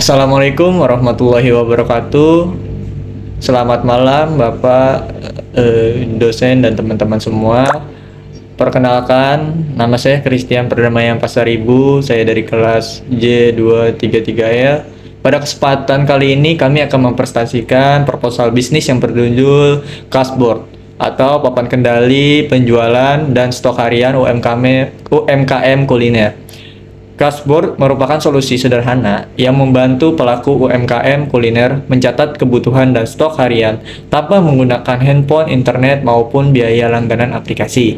Assalamualaikum warahmatullahi wabarakatuh. Selamat malam Bapak, dosen dan teman-teman semua. Perkenalkan, nama saya Christian Perdamaian Pasaribu. Saya dari kelas J233 ya. Pada kesempatan kali ini kami akan mempresentasikan proposal bisnis yang berjudul Cashboard atau papan kendali penjualan dan stok harian UMKM kuliner. Cashboard merupakan solusi sederhana yang membantu pelaku UMKM kuliner mencatat kebutuhan dan stok harian tanpa menggunakan handphone, internet, maupun biaya langganan aplikasi.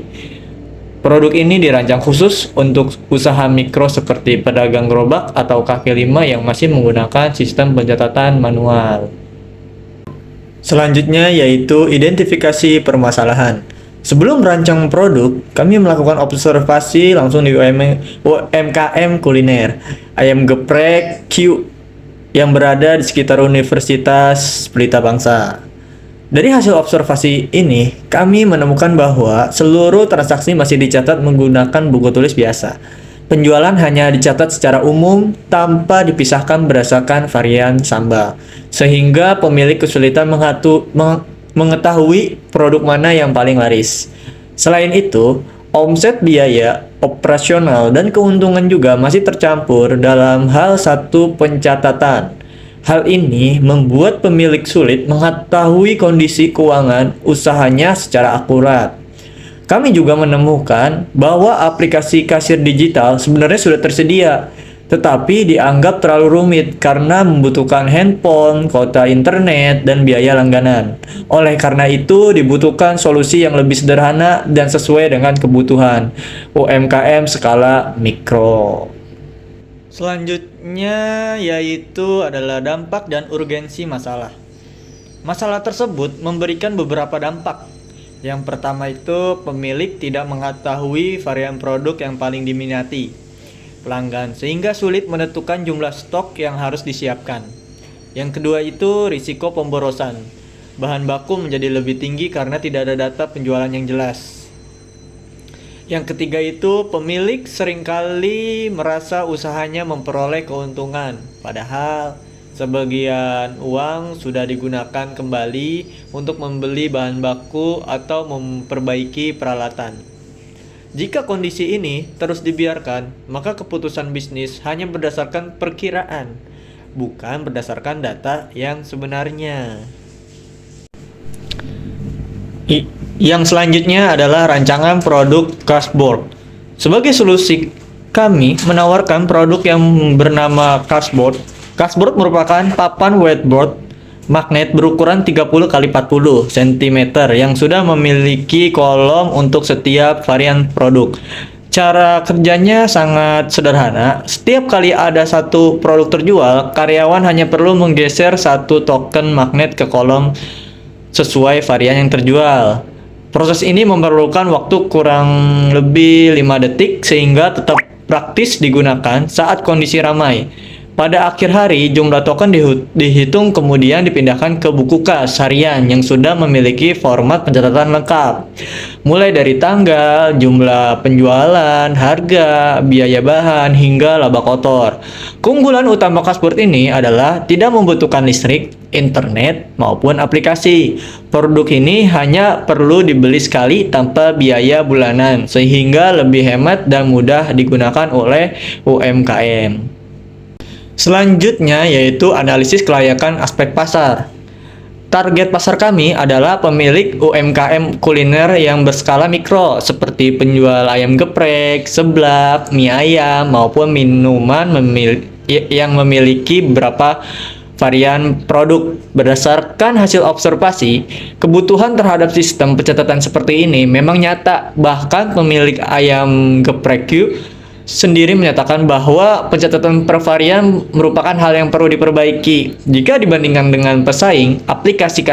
Produk ini dirancang khusus untuk usaha mikro seperti pedagang gerobak atau kaki lima yang masih menggunakan sistem pencatatan manual. Selanjutnya yaitu identifikasi permasalahan. Sebelum merancang produk, kami melakukan observasi langsung di UMKM kuliner ayam geprek Q yang berada di sekitar Universitas Pelita Bangsa. Dari hasil observasi ini, kami menemukan bahwa seluruh transaksi masih dicatat menggunakan buku tulis biasa. Penjualan hanya dicatat secara umum tanpa dipisahkan berdasarkan varian sambal, sehingga pemilik kesulitan mengetahui produk mana yang paling laris. Selain itu, omset, biaya operasional, dan keuntungan juga masih tercampur dalam hal satu pencatatan. Hal ini membuat pemilik sulit mengetahui kondisi keuangan usahanya secara akurat. Kami juga menemukan bahwa aplikasi kasir digital sebenarnya sudah tersedia, tetapi dianggap terlalu rumit karena membutuhkan handphone, kuota internet, dan biaya langganan. Oleh karena itu, dibutuhkan solusi yang lebih sederhana dan sesuai dengan kebutuhan UMKM skala mikro. Selanjutnya yaitu adalah dampak dan urgensi masalah. Masalah tersebut memberikan beberapa dampak. Yang pertama itu pemilik tidak mengetahui varian produk yang paling diminati pelanggan sehingga sulit menentukan jumlah stok yang harus disiapkan. Yang kedua itu risiko pemborosan. Bahan baku menjadi lebih tinggi karena tidak ada data penjualan yang jelas. Yang ketiga itu pemilik seringkali merasa usahanya memperoleh keuntungan, padahal sebagian uang sudah digunakan kembali untuk membeli bahan baku atau memperbaiki peralatan. Jika kondisi ini terus dibiarkan, maka keputusan bisnis hanya berdasarkan perkiraan, bukan berdasarkan data yang sebenarnya. Yang selanjutnya adalah rancangan produk Cashboard. Sebagai solusi, kami menawarkan produk yang bernama Cashboard. Cashboard merupakan papan whiteboard magnet berukuran 30 x 40 cm yang sudah memiliki kolom untuk setiap varian produk. Cara kerjanya sangat sederhana. Setiap kali ada satu produk terjual, karyawan hanya perlu menggeser satu token magnet ke kolom sesuai varian yang terjual. Proses ini memerlukan waktu kurang lebih 5 detik sehingga tetap praktis digunakan saat kondisi ramai. Pada akhir hari, jumlah token dihitung kemudian dipindahkan ke buku kas harian yang sudah memiliki format pencatatan lengkap. Mulai dari tanggal, jumlah penjualan, harga, biaya bahan, hingga laba kotor. Keunggulan utama Cashboard ini adalah tidak membutuhkan listrik, internet, maupun aplikasi. Produk ini hanya perlu dibeli sekali tanpa biaya bulanan, sehingga lebih hemat dan mudah digunakan oleh UMKM. Selanjutnya yaitu analisis kelayakan aspek pasar. Target pasar kami adalah pemilik UMKM kuliner yang berskala mikro seperti penjual ayam geprek, seblak, mie ayam, maupun minuman yang memiliki beberapa varian produk. Berdasarkan hasil observasi, kebutuhan terhadap sistem pencatatan seperti ini memang nyata. Bahkan pemilik ayam geprek sendiri menyatakan bahwa pencatatan per varian merupakan hal yang perlu diperbaiki. Jika dibandingkan dengan pesaing, aplikasi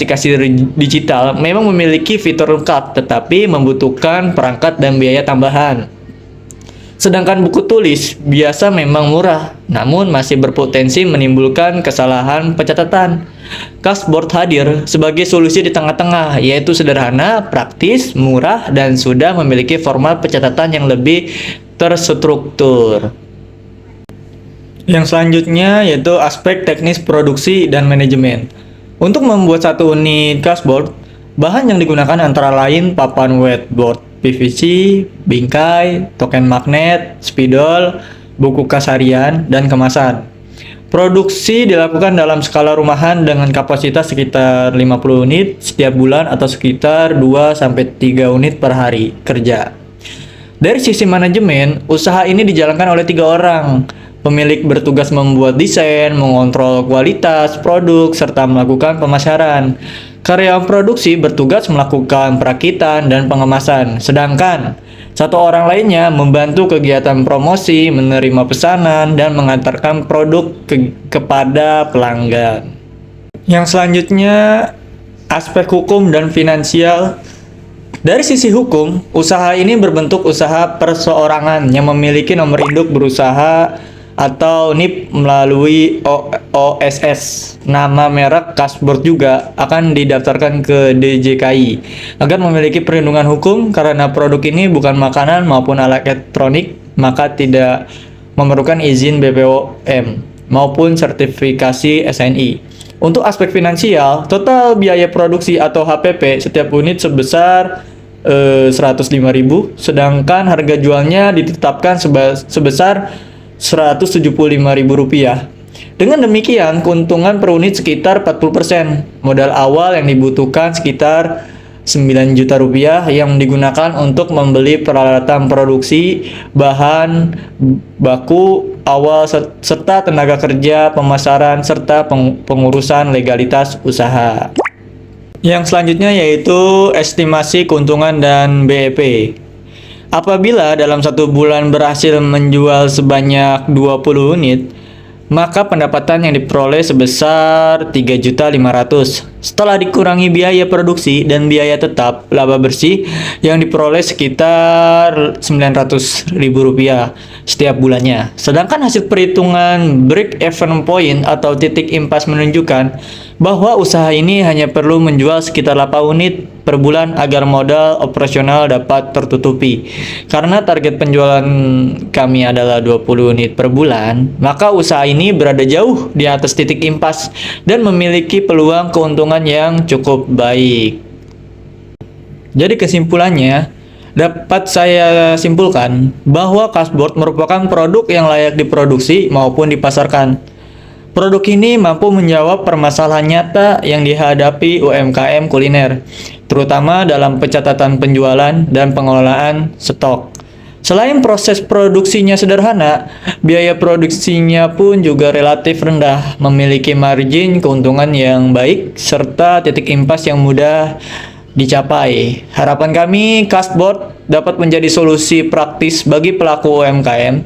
kasir digital memang memiliki fitur lengkap, tetapi membutuhkan perangkat dan biaya tambahan. Sedangkan buku tulis biasa memang murah, namun masih berpotensi menimbulkan kesalahan pencatatan. Cashboard hadir sebagai solusi di tengah-tengah, yaitu sederhana, praktis, murah, dan sudah memiliki format pencatatan yang lebih terstruktur. Yang selanjutnya yaitu aspek teknis produksi dan manajemen. Untuk membuat satu unit cashboard, bahan yang digunakan antara lain papan whiteboard PVC, bingkai, token magnet, spidol, buku kas harian, dan kemasan. Produksi dilakukan dalam skala rumahan dengan kapasitas sekitar 50 unit setiap bulan atau sekitar 2-3 unit per hari kerja. Dari sisi manajemen, usaha ini dijalankan oleh 3 orang. Pemilik bertugas membuat desain, mengontrol kualitas produk, serta melakukan pemasaran. Karyawan produksi bertugas melakukan perakitan dan pengemasan, sedangkan 1 orang lainnya membantu kegiatan promosi, menerima pesanan, dan mengantarkan produk kepada pelanggan. Yang selanjutnya, aspek hukum dan finansial. Dari sisi hukum, usaha ini berbentuk usaha perseorangan yang memiliki nomor induk berusaha atau NIP melalui OSS. Nama merek cashboard juga akan didaftarkan ke DJKI agar memiliki perlindungan hukum karena produk ini bukan makanan maupun alat elektronik, maka tidak memerlukan izin BPOM maupun sertifikasi SNI. Untuk aspek finansial, total biaya produksi atau HPP setiap unit sebesar 105.000, sedangkan harga jualnya ditetapkan sebesar Rp175.000. Dengan demikian, keuntungan per unit sekitar 40%. Modal awal yang dibutuhkan sekitar Rp9 juta yang digunakan untuk membeli peralatan produksi, bahan baku awal serta tenaga kerja, pemasaran, serta pengurusan legalitas usaha. Yang selanjutnya yaitu estimasi keuntungan dan BEP. Apabila dalam 1 bulan berhasil menjual sebanyak 20 unit, maka pendapatan yang diperoleh sebesar 3.500.000. Setelah dikurangi biaya produksi dan biaya tetap, laba bersih yang diperoleh sekitar Rp900.000 setiap bulannya. Sedangkan hasil perhitungan break-even point atau titik impas menunjukkan bahwa usaha ini hanya perlu menjual sekitar 8 unit per bulan agar modal operasional dapat tertutupi. Karena target penjualan kami adalah 20 unit per bulan, maka usaha ini berada jauh di atas titik impas dan memiliki peluang keuntungan yang cukup baik. Jadi kesimpulannya, dapat saya simpulkan bahwa cashboard merupakan produk yang layak diproduksi maupun dipasarkan. Produk ini mampu menjawab permasalahan nyata yang dihadapi UMKM kuliner, terutama dalam pencatatan penjualan dan pengelolaan stok. Selain proses produksinya sederhana, biaya produksinya pun juga relatif rendah, memiliki margin keuntungan yang baik, serta titik impas yang mudah dicapai. Harapan kami, cashboard dapat menjadi solusi praktis bagi pelaku UMKM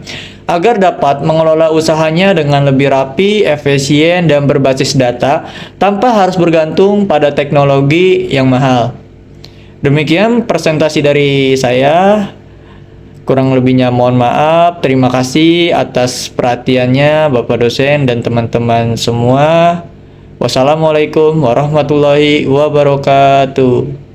agar dapat mengelola usahanya dengan lebih rapi, efisien, dan berbasis data tanpa harus bergantung pada teknologi yang mahal. Demikian presentasi dari saya. Kurang lebihnya mohon maaf. Terima kasih atas perhatiannya Bapak dosen dan teman-teman semua. Wassalamualaikum warahmatullahi wabarakatuh.